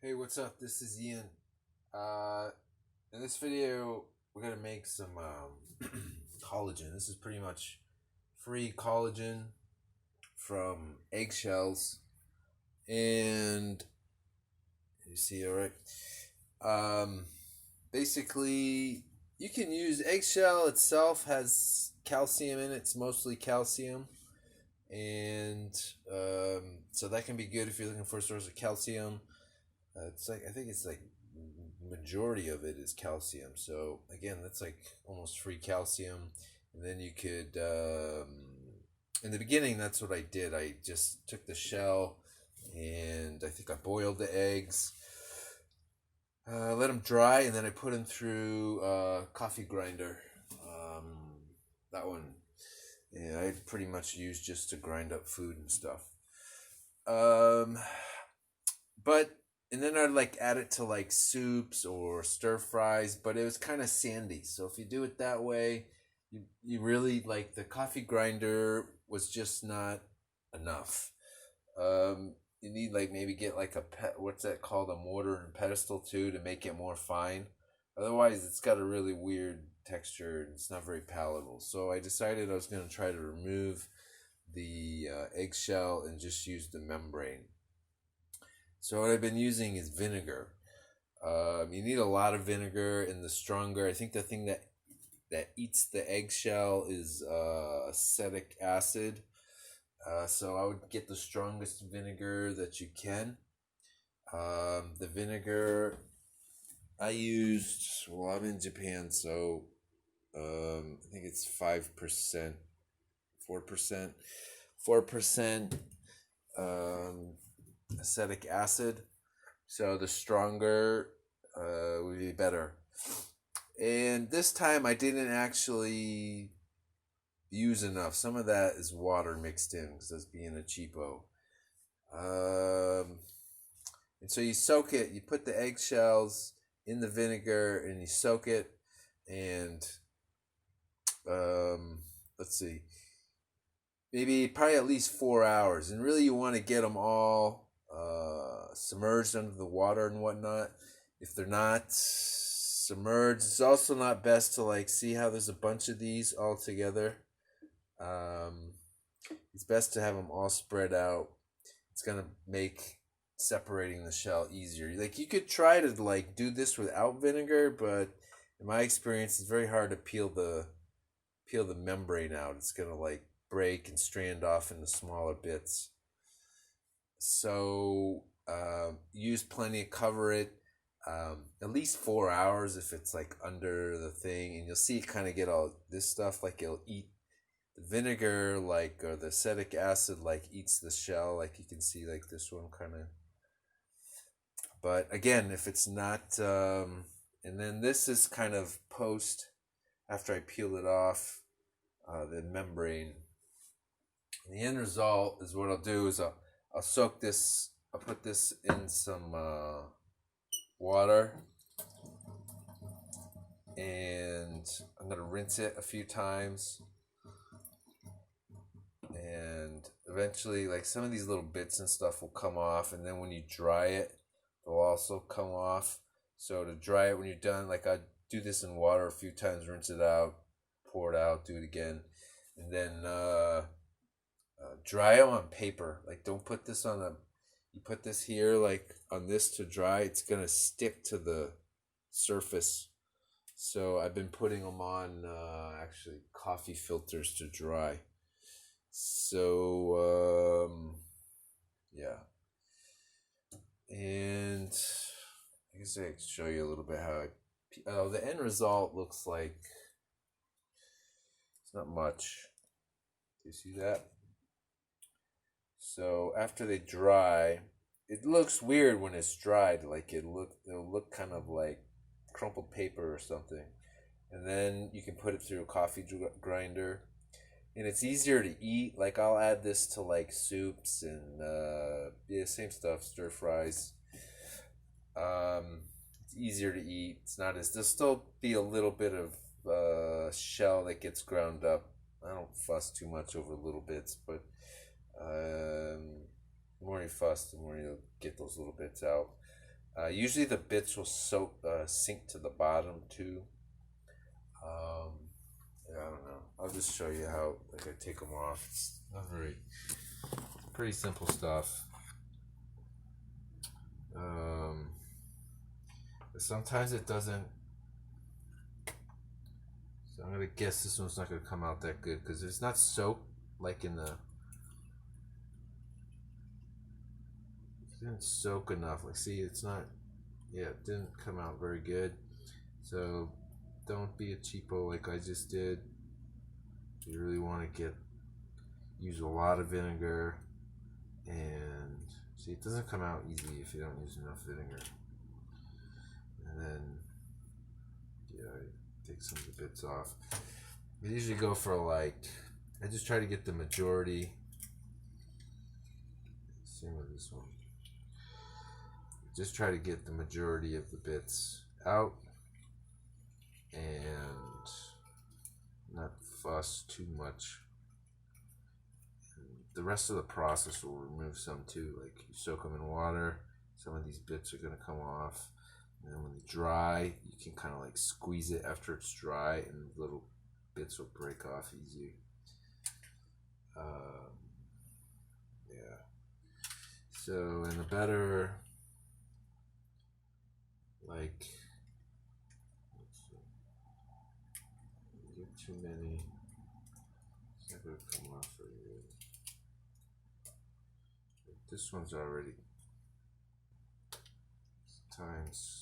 Hey, what's up? This is Ian. Uh, in this video, we're gonna make some collagen. This is pretty much free collagen from eggshells, and you see, all right. Um, Basically, you can use eggshell itself has calcium in it. It's mostly calcium, and so that can be good if you're looking for a source of calcium. It's like I think it's like majority of it is calcium. So again, that's like almost free calcium. And then you could in the beginning, that's what I did. I just took the shell and I think I boiled the eggs, let them dry, and then I put them through a coffee grinder. Um, that one, yeah, I pretty much use just to grind up food and stuff. Um, but and then I'd like add it to like soups or stir fries, but it was kind of sandy. So if you do it that way, you really like the coffee grinder was just not enough. You need like maybe get like what's that called, a mortar and pestle too, to make it more fine. Otherwise, it's got a really weird texture and it's not very palatable. So I decided I was going to try to remove the eggshell and just use the membrane. So what I've been using is vinegar. You need a lot of vinegar, and the stronger. I think the thing that eats the eggshell is acetic acid. So I would get the strongest vinegar that you can. The vinegar I used. Well, I'm in Japan, so I think it's 5%, 4%, 4% acetic acid. So the stronger would be better. And this time I didn't actually use enough. Some of that is water mixed in because that's being a cheapo. And so you soak it. You put the eggshells in the vinegar and you soak it. And let's see, maybe probably at least 4 hours. And really, you want to get them all submerged under the water and whatnot. If they're not submerged, it's also not best to like see how there's a bunch of these all together. Um, it's best to have them all spread out. It's gonna make separating the shell easier. Like you could try to like do this without vinegar, but in my experience, it's very hard to peel the membrane out. It's gonna like break and strand off into smaller bits. So use plenty, cover it at least 4 hours if it's like under the thing, and you'll see it kind of get all this stuff, like it'll eat the vinegar, like, or the acetic acid like eats the shell, like you can see like this one kind of. But again, if it's not and then this is kind of post, after I peel it off the membrane. And the end result is what I'll do is I'll soak this. I'll put this in some water, and I'm gonna rinse it a few times. And eventually, like some of these little bits and stuff will come off, and then when you dry it, they'll also come off. So to dry it when you're done, like I do this in water a few times, rinse it out, pour it out, do it again, and then dry them on paper. Like don't put this on a. You put this here, like on this to dry. It's gonna stick to the surface. So I've been putting them on actually coffee filters to dry. So yeah, and I guess I can show you a little bit how the end result looks like. It's not much. Do you see that? So after they dry, it looks weird when it's dried. Like it'll look kind of like crumpled paper or something. And then you can put it through a coffee grinder, and it's easier to eat. Like I'll add this to like soups and yeah, same stuff, stir fries. It's easier to eat. It's not as There'll still be a little bit of shell that gets ground up. I don't fuss too much over little bits, but the more you fuss, the more you'll get those little bits out. Usually the bits will sink to the bottom too. Um, yeah, I don't know. I'll just show you how like I take them off. It's not very pretty simple stuff. Um, Sometimes it doesn't. So I'm gonna guess this one's not gonna come out that good because it's not soaked like in the. It didn't soak enough. Like, see, it's not. Yeah, it didn't come out very good. So don't be a cheapo like I just did. You really want to use a lot of vinegar, and see, it doesn't come out easy if you don't use enough vinegar. And then, yeah, I take some of the bits off. I usually go for like, I just try to get the majority. Same with this one. Just try to get the majority of the bits out and not fuss too much. And the rest of the process will remove some too. Like you soak them in water, some of these bits are going to come off. And then when they dry, you can kind of like squeeze it after it's dry, and little bits will break off easier. Yeah. So, and the better, like, let's see, get too many, it's not going to come off very good. But this one's already times.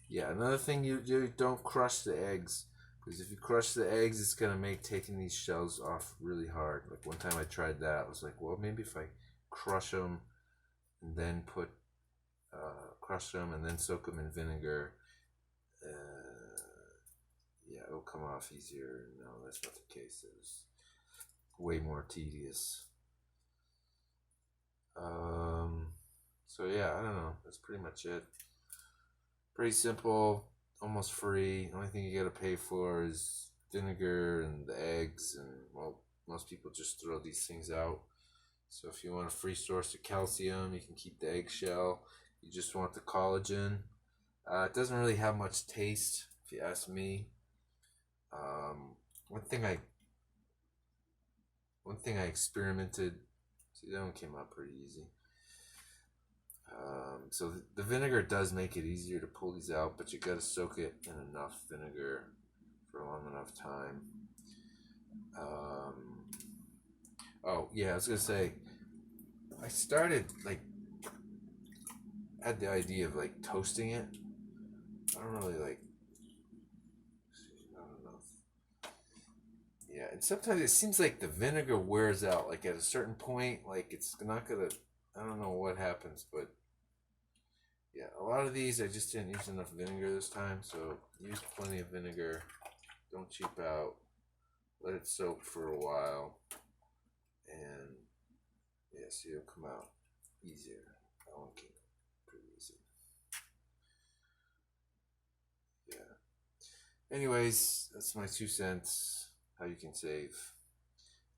Yeah, another thing you do, don't crush the eggs. Because if you crush the eggs, it's going to make taking these shells off really hard. Like one time I tried that. I was like, well, maybe if I crush them and then crush them and then soak them in vinegar, yeah, it'll come off easier. No, that's not the case. It was way more tedious. So yeah, I don't know. That's pretty much it. Pretty simple, almost free. The only thing you gotta pay for is vinegar and the eggs, and well, most people just throw these things out. So if you want a free source of calcium, you can keep the eggshell. You just want the collagen. It doesn't really have much taste, if you ask me. One thing I experimented. See, that one came out pretty easy. So the vinegar does make it easier to pull these out, but you gotta soak it in enough vinegar for a long enough time. Oh yeah, I was gonna say, I started had the idea of like toasting it. I don't really like. Not enough. Yeah, and sometimes it seems like the vinegar wears out. Like at a certain point, like it's not gonna. I don't know what happens, but yeah, a lot of these I just didn't use enough vinegar this time, so use plenty of vinegar. Don't cheap out. Let it soak for a while, and yeah, so it'll come out easier. That one came out pretty easy. Yeah. Anyways, that's my 2 cents. How you can save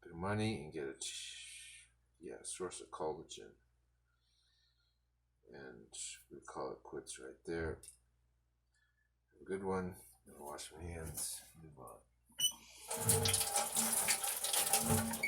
a bit of money and get a source of collagen. And we call it quits right there. Have a good one. I'm gonna wash my hands. Move on.